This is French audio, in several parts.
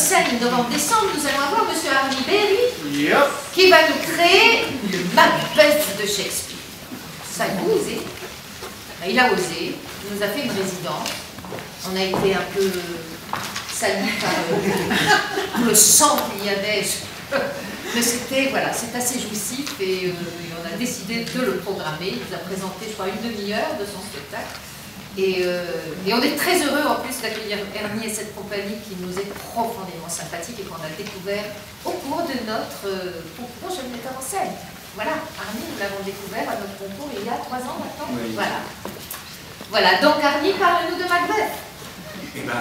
scène novembre-décembre, nous allons avoir M. Arnie Berry qui va nous créer Macbeth de Shakespeare. Ça, il a osé. Il a osé. Il nous a fait une résidence. On a été un peu salis par le sang qu'il y avait. Mais c'était, voilà, c'est assez jouissif et on a décidé de le programmer. Il nous a présenté, je crois, une demi-heure de son spectacle. Et on est très heureux en plus d'accueillir Ernie et cette compagnie qui nous est profondément sympathique et qu'on a découvert au cours de notre concours Jeune Metteur en Scène. Voilà, Arnie, nous l'avons découvert à notre concours il y a 3 ans maintenant. Oui. Voilà. Voilà, donc Arnie, parle-nous de Macbeth. Eh bien,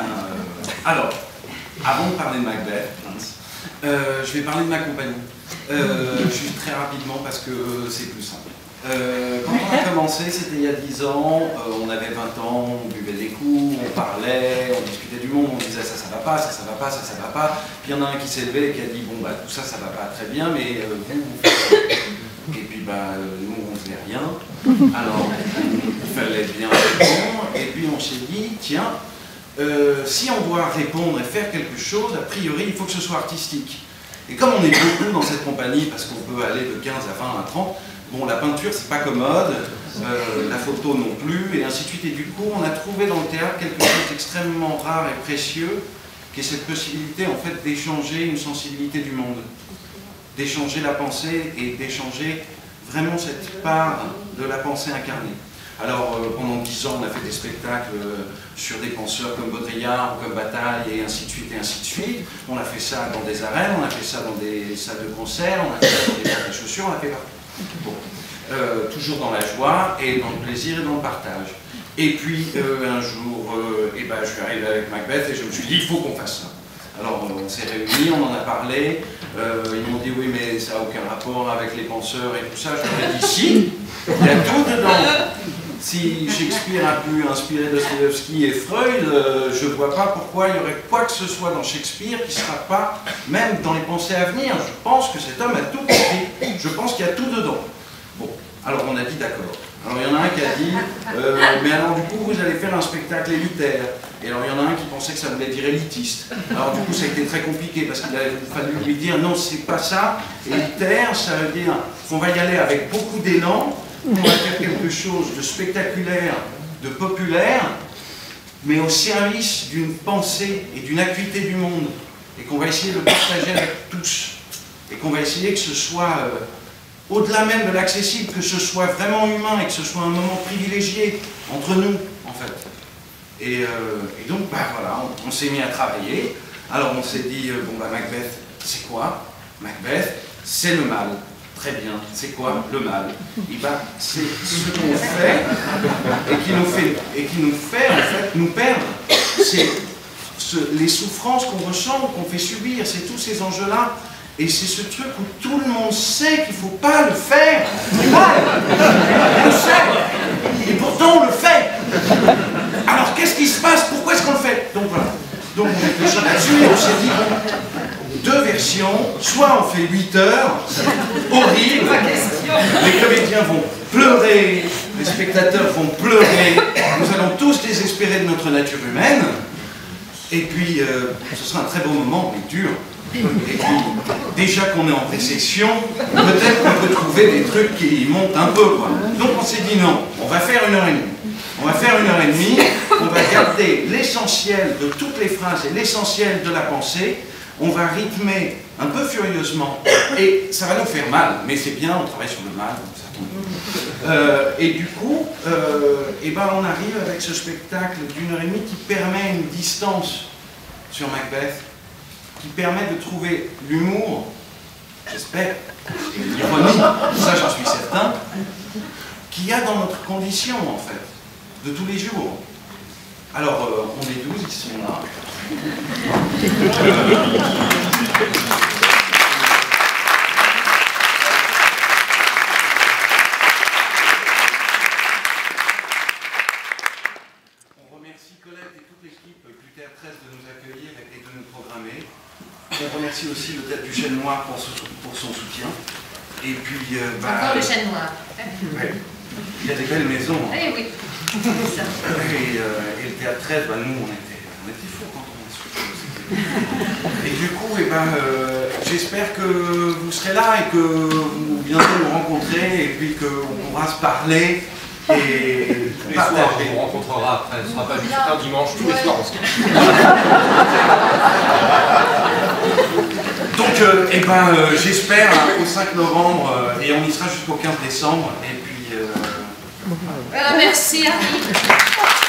alors, avant de parler de Macbeth, je vais parler de ma compagnie. Juste très rapidement parce que c'est plus simple. Quand on a commencé, c'était il y a 10 ans, on avait 20 ans, on buvait des coups, on parlait, on discutait du monde, on disait ça va pas, ça va pas, ça va pas. Puis il y en a un qui s'est levé et qui a dit bon bah tout ça va pas très bien, mais vous faites ça. Et puis bah nous on faisait rien, alors il fallait bien répondre, et puis on s'est dit tiens, si on doit répondre et faire quelque chose, a priori il faut que ce soit artistique. Et comme on est beaucoup dans cette compagnie, parce qu'on peut aller de 15 à 20 à 30, bon, la peinture, c'est pas commode, la photo non plus, et ainsi de suite. Et du coup, on a trouvé dans le théâtre quelque chose d'extrêmement rare et précieux, qui est cette possibilité, en fait, d'échanger une sensibilité du monde, d'échanger la pensée et d'échanger vraiment cette part de la pensée incarnée. Alors, pendant 10 ans, on a fait des spectacles sur des penseurs comme Baudrillard, comme Bataille, et ainsi de suite, et ainsi de suite. On a fait ça dans des arènes, on a fait ça dans des salles de concert, on a fait ça dans des boîtes de chaussures, on a fait partout. Bon. Toujours dans la joie et dans le plaisir et dans le partage. Et puis un jour, je suis arrivé avec Macbeth et je me suis dit il faut qu'on fasse ça. Alors on s'est réunis, on en a parlé, ils m'ont dit oui mais ça n'a aucun rapport avec les penseurs et tout ça. Je leur ai dit si, il y a tout dedans. Si Shakespeare a pu inspirer Dostoïevski et Freud, je ne vois pas pourquoi il y aurait quoi que ce soit dans Shakespeare qui ne sera pas, même dans les pensées à venir. Je pense que cet homme a tout compris, je pense qu'il y a tout dedans. Bon, alors on a dit d'accord. Alors il y en a un qui a dit, mais alors du coup vous allez faire un spectacle élitaire. Et alors il y en a un qui pensait que ça voulait dire élitiste. Alors du coup ça a été très compliqué parce qu'il a fallu lui dire non c'est pas ça, élitaire ça veut dire qu'on va y aller avec beaucoup d'élan, on va faire quelque chose de spectaculaire, de populaire, mais au service d'une pensée et d'une acuité du monde. Et qu'on va essayer de partager avec tous. Et qu'on va essayer que ce soit au-delà même de l'accessible, que ce soit vraiment humain et que ce soit un moment privilégié entre nous, en fait. Et donc, bah voilà, on s'est mis à travailler. Alors on s'est dit, bon bah Macbeth, c'est quoi? Macbeth, c'est le mal. Très bien, c'est quoi le mal? Et bah, c'est ce qu'on fait et qui nous fait en fait nous perdre. C'est les souffrances qu'on ressent, qu'on fait subir, c'est tous ces enjeux-là. Et c'est ce truc où tout le monde sait qu'il ne faut pas le faire. C'est mal. On le sait. Et pourtant on le fait. Alors qu'est-ce qui se passe? Pourquoi est-ce qu'on le fait? Donc voilà. Donc on réfléchit là-dessus et on s'est dit, bon, 2 versions, soit on fait 8 heures, horrible, les comédiens vont pleurer, les spectateurs vont pleurer, nous allons tous désespérer de notre nature humaine, et puis ce sera un très beau moment, mais dur. Et puis, déjà qu'on est en pré-section, peut-être qu'on peut trouver des trucs qui montent un peu, quoi. Donc on s'est dit non, on va faire 1h30. On va faire 1h30, on va garder l'essentiel de toutes les phrases et l'essentiel de la pensée, on va rythmer un peu furieusement, et ça va nous faire mal, mais c'est bien, on travaille sur le mal, donc ça tombe. Et du coup, on arrive avec ce spectacle d'1h30 qui permet une distance sur Macbeth, qui permet de trouver l'humour, j'espère, et l'ironie, ça j'en suis certain, qu'il y a dans notre condition en fait, de tous les jours. Alors, on est 12, ils sont là. On remercie Colette et toute l'équipe du Théâtre 13 de nous accueillir et de nous programmer. On remercie aussi le Théâtre du Chêne Noir pour son soutien. Et puis, encore le Chêne Noir. Ouais. Il y a des belles maisons. Hein. Eh oui. Et le Théâtre 13, nous, on était fous quand on a su Et du coup, eh ben, j'espère que vous serez là et que vous viendrez nous rencontrer et puis qu'on pourra se parler et tous les soirs, on vous rencontrera après. Ce ne sera pas juste un dimanche, tous les soirs on se cache. Donc, eh ben, j'espère au 5 novembre et on y sera jusqu'au 15 décembre. Et puis, merci Harry.